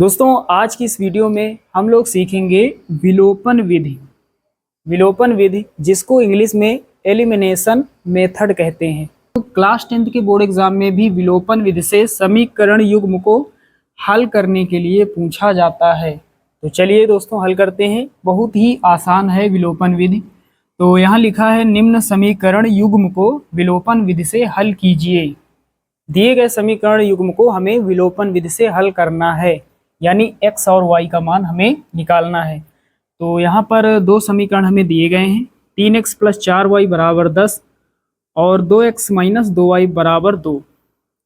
दोस्तों आज की इस वीडियो में हम लोग सीखेंगे विलोपन विधि। विलोपन विधि जिसको इंग्लिश में एलिमिनेशन मेथड कहते हैं। तो क्लास 10th के बोर्ड एग्जाम में भी विलोपन विधि से समीकरण युग्म को हल करने के लिए पूछा जाता है। तो चलिए दोस्तों हल करते हैं। बहुत ही आसान है विलोपन विधि। तो यहाँ लिखा है निम्न समीकरण युग्म को विलोपन विधि से हल कीजिए। दिए गए समीकरण युग्म को हमें विलोपन विधि से हल करना है, यानी x और y का मान हमें निकालना है। तो यहाँ पर दो समीकरण हमें दिए गए हैं, 3x + 4y = 10 और 2x - 2y = 2।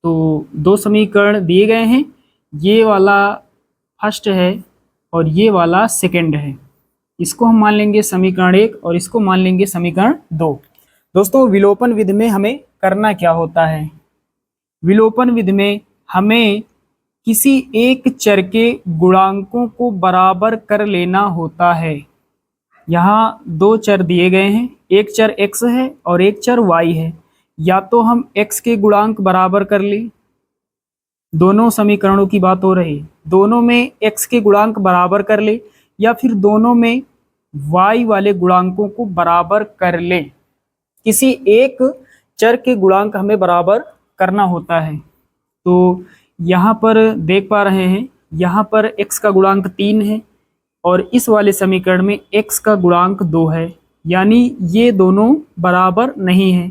तो दो समीकरण दिए गए हैं, ये वाला फर्स्ट है और ये वाला सेकंड है। इसको हम मान लेंगे समीकरण 1 और इसको मान लेंगे समीकरण 2। दोस्तों विलोपन विधि में हमें करना क्या होता है? विलोपन विधि में हमें किसी एक चर के गुणांकों को बराबर कर लेना होता है। यहाँ दो चर दिए गए हैं, एक चर x है और एक चर y है। या तो हम x के गुणांक बराबर कर लें, दोनों समीकरणों की बात हो रही है, दोनों में x के गुणांक बराबर कर ले, या फिर दोनों में y वाले गुणांकों को बराबर कर ले। किसी एक चर के गुणांक हमें बराबर करना होता है। तो यहाँ पर देख पा रहे हैं, यहाँ पर x का गुणांक 3 है और इस वाले समीकरण में x का गुणांक 2 है, यानी ये दोनों बराबर नहीं है।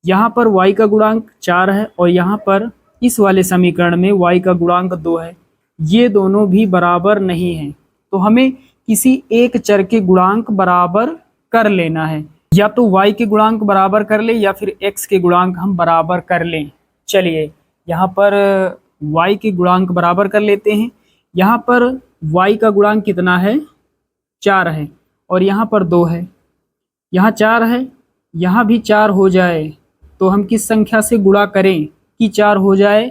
यहाँ पर y का गुणांक 4 है और यहाँ पर इस वाले समीकरण में y का गुणांक 2 है, ये दोनों भी बराबर नहीं हैं। तो हमें किसी एक चर के गुणांक बराबर कर लेना है, या तो y के गुणांक बराबर कर ले या फिर x के गुणांक हम बराबर कर लें। चलिए यहाँ पर y के गुणांक बराबर कर लेते हैं। यहाँ पर y का गुणांक कितना है? 4 है और यहाँ पर 2 है। यहाँ 4 है, यहाँ भी 4 हो जाए तो हम किस संख्या से गुणा करें कि 4 हो जाए?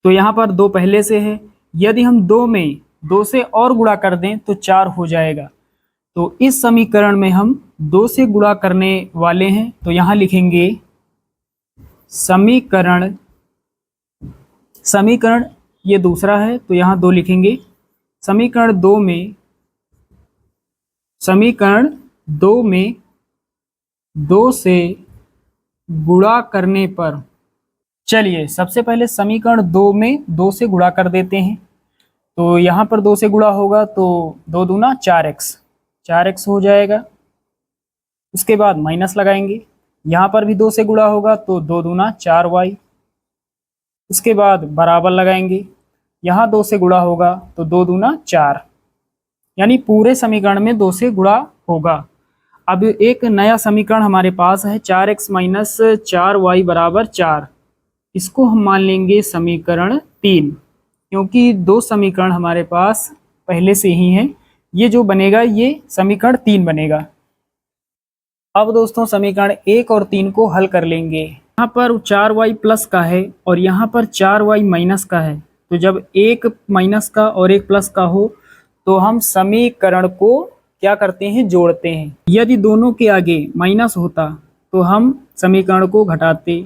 तो यहाँ पर 2 पहले से है, यदि हम 2 में 2 से और गुणा कर दें तो 4 हो जाएगा। तो इस समीकरण में हम 2 से गुणा करने वाले हैं, तो यहाँ लिखेंगे समीकरण ये दूसरा है तो यहाँ 2 लिखेंगे। समीकरण 2 में 2 से गुणा करने पर, चलिए सबसे पहले समीकरण 2 में 2 से गुणा कर देते हैं। तो यहाँ पर 2 से गुणा होगा तो 2 दूना 4x हो जाएगा। उसके बाद माइनस लगाएंगे, यहाँ पर भी 2 से गुणा होगा तो 2 दूना 4y। उसके बाद बराबर लगाएंगे, यहाँ 2 से गुणा होगा तो 2 दूना 4, यानी पूरे समीकरण में 2 से गुणा होगा। अब एक नया समीकरण हमारे पास है, 4x - 4y = 4। इसको हम मान लेंगे समीकरण 3, क्योंकि दो समीकरण हमारे पास पहले से ही हैं। ये जो बनेगा ये समीकरण 3 बनेगा। अब दोस्तों समीकरण 1 और 3 को हल कर लेंगे। यहाँ पर 4y+ का है और यहाँ पर 4y- का है। तो जब एक माइनस का और एक प्लस का हो तो हम समीकरण को क्या करते हैं? जोड़ते हैं। यदि दोनों के आगे माइनस होता तो हम समीकरण को घटाते,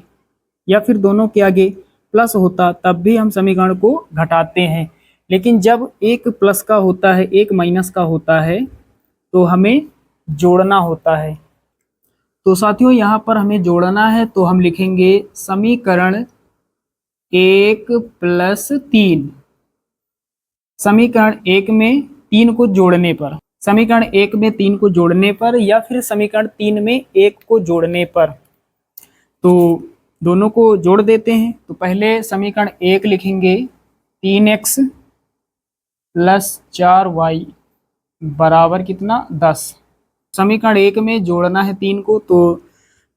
या फिर दोनों के आगे प्लस होता तब भी हम समीकरण को घटाते हैं। लेकिन जब एक प्लस का होता है, एक माइनस का होता है, तो हमें जोड़ना होता है। तो साथियों यहाँ पर हमें जोड़ना है, तो हम लिखेंगे समीकरण 1 + 3। समीकरण 1 में 3 को जोड़ने पर, समीकरण 1 में 3 को जोड़ने पर, या फिर समीकरण 3 में 1 को जोड़ने पर, तो दोनों को जोड़ देते हैं। तो पहले समीकरण 1 लिखेंगे 3x + 4y = कितना? 10। समीकरण 1 में जोड़ना है 3 को, तो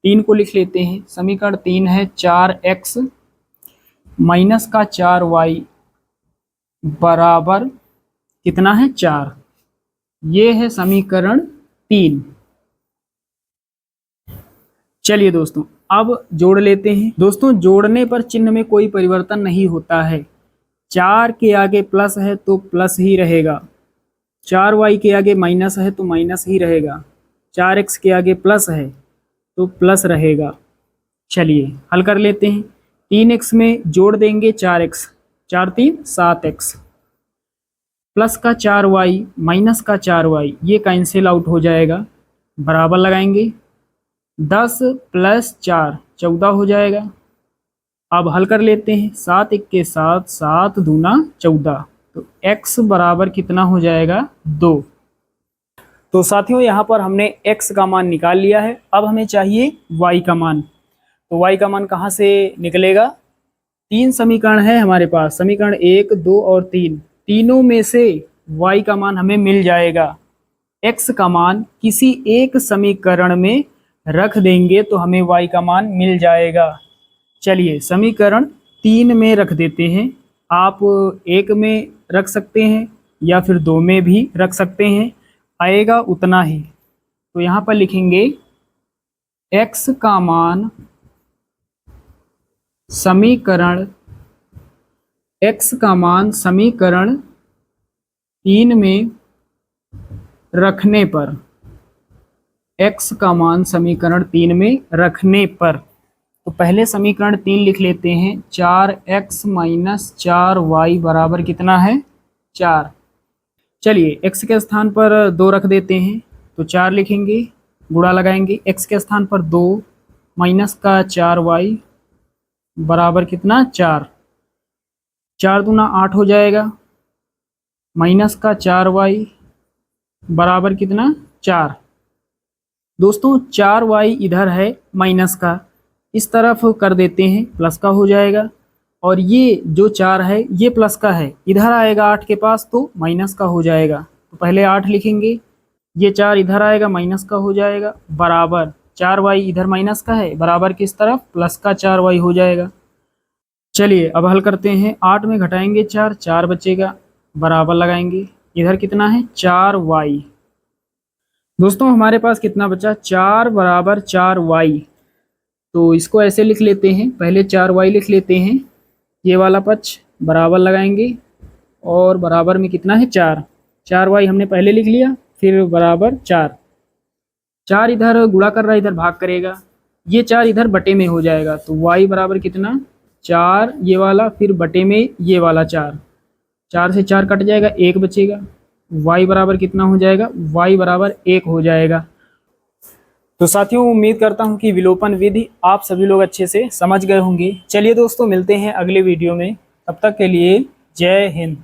3 को लिख लेते हैं। समीकरण 3 है 4x - 4y = कितना है? 4। ये है समीकरण 3। चलिए दोस्तों अब जोड़ लेते हैं। दोस्तों जोड़ने पर चिन्ह में कोई परिवर्तन नहीं होता है। 4 के आगे प्लस है तो प्लस ही रहेगा, 4y के आगे माइनस है तो माइनस ही रहेगा, 4x के आगे प्लस है तो प्लस रहेगा। चलिए हल कर लेते हैं। 3x में जोड़ देंगे 4x, 4 3 7x, प्लस का 4y माइनस का 4y ये कैंसिल आउट हो जाएगा, बराबर लगाएंगे। 10 प्लस 4 14 हो जाएगा। अब हल कर लेते हैं, 7 1 के साथ 7 दूना 14, तो x बराबर कितना हो जाएगा 2। तो साथियों यहाँ पर हमने x का मान निकाल लिया है। अब हमें चाहिए y का मान। तो y का मान कहाँ से निकलेगा? 3 समीकरण है हमारे पास, समीकरण 1 2 और 3, तीनों में से y का मान हमें मिल जाएगा। x का मान किसी एक समीकरण में रख देंगे तो हमें y का मान मिल जाएगा। चलिए समीकरण 3 में रख देते हैं, आप 1 में रख सकते हैं या फिर 2 में भी रख सकते हैं, आएगा उतना ही। तो यहाँ पर लिखेंगे x का मान समीकरण 3 में रखने पर, x का मान समीकरण 3 में रखने पर, तो पहले समीकरण 3 लिख लेते हैं। 4x माइनस 4y बराबर कितना है 4। चलिए x के स्थान पर 2 रख देते हैं, तो 4 लिखेंगे, गुणा लगाएंगे। x के स्थान पर 2 माइनस का 4y बराबर कितना 4, 4 दूना 8 हो जाएगा, माइनस का 4y बराबर कितना 4। दोस्तों 4y इधर है माइनस का, इस तरफ कर देते हैं, प्लस का हो जाएगा। और ये जो 4 है ये प्लस का है, इधर आएगा 8 के पास तो माइनस का हो जाएगा। तो पहले 8 लिखेंगे, ये 4 इधर आएगा माइनस का हो जाएगा, बराबर 4y इधर माइनस का है, बराबर किस तरफ प्लस का 4y हो जाएगा। चलिए अब हल करते हैं, 8 में घटाएंगे 4, 4 बचेगा, बराबर लगाएंगे। इधर कितना है 4y। दोस्तों हमारे पास कितना बचा 4 बराबर 4y। तो इसको ऐसे लिख लेते हैं, पहले 4y लिख लेते हैं, ये वाला पक्ष बराबर लगाएंगे और बराबर में कितना है 4, 4y हमने पहले लिख लिया, फिर बराबर 4, 4 इधर गुणा कर रहा है, इधर भाग करेगा, ये 4 इधर बटे में हो जाएगा, तो y बराबर कितना 4 ये वाला, फिर बटे में ये वाला 4, 4 से 4 कट जाएगा, 1 बचेगा। y बराबर कितना हो जाएगा, y बराबर 1 हो जाएगा। तो साथियों उम्मीद करता हूं कि विलोपन विधि आप सभी लोग अच्छे से समझ गए होंगे। चलिए दोस्तों मिलते हैं अगले वीडियो में, तब तक के लिए जय हिंद।